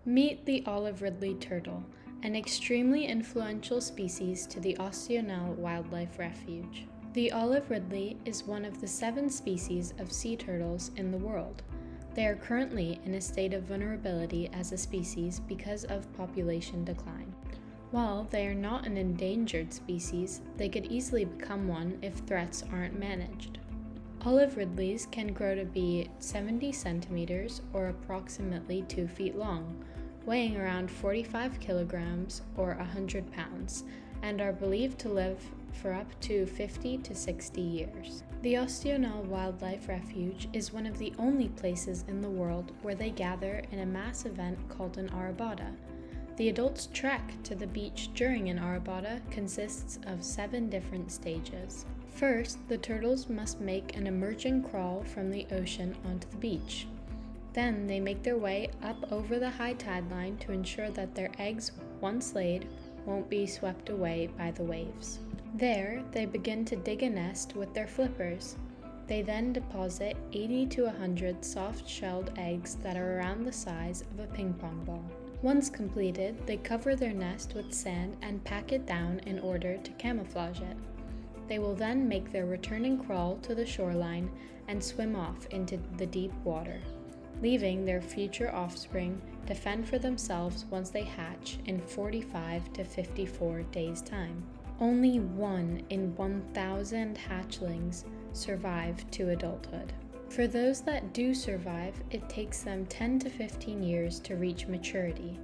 Meet the Olive Ridley turtle, an extremely influential species to the Ostional Wildlife Refuge. The Olive Ridley is one of the 7 species of sea turtles in the world. They are currently in a state of vulnerability as a species because of population decline. While they are not an endangered species, they could easily become one if threats aren't managed. Olive Ridleys can grow to be 70 centimeters or approximately 2 feet long, weighing around 45 kilograms or 100 pounds, and are believed to live for up to 50 to 60 years. The Ostional Wildlife Refuge is one of the only places in the world where they gather in a mass event called an arrabada. The adults' trek to the beach during an arrabada consists of 7 different stages. First, the turtles must make an emerging crawl from the ocean onto the beach. Then they make their way up over the high tide line to ensure that their eggs, once laid, won't be swept away by the waves. There, they begin to dig a nest with their flippers. They then deposit 80 to 100 soft-shelled eggs that are around the size of a ping pong ball. Once completed, they cover their nest with sand and pack it down in order to camouflage it. They will then make their returning crawl to the shoreline and swim off into the deep water, leaving their future offspring to fend for themselves once they hatch in 45 to 54 days' time. Only 1 in 1,000 hatchlings survive to adulthood. For those that do survive, it takes them 10 to 15 years to reach maturity.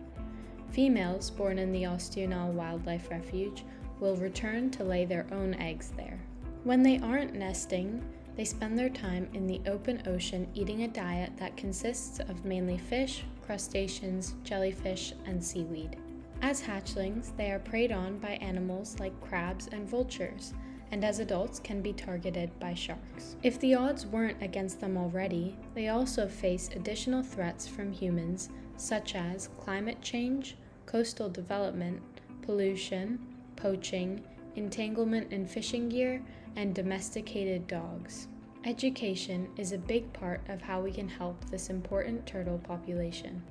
Females born in the Ostional Wildlife Refuge will return to lay their own eggs there. When they aren't nesting, they spend their time in the open ocean eating a diet that consists of mainly fish, crustaceans, jellyfish, and seaweed. As hatchlings, they are preyed on by animals like crabs and vultures, and as adults can be targeted by sharks. If the odds weren't against them already, they also face additional threats from humans such as climate change, coastal development, pollution, poaching, entanglement in fishing gear, and domesticated dogs. Education is a big part of how we can help this important turtle population,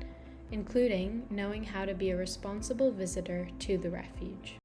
including knowing how to be a responsible visitor to the refuge.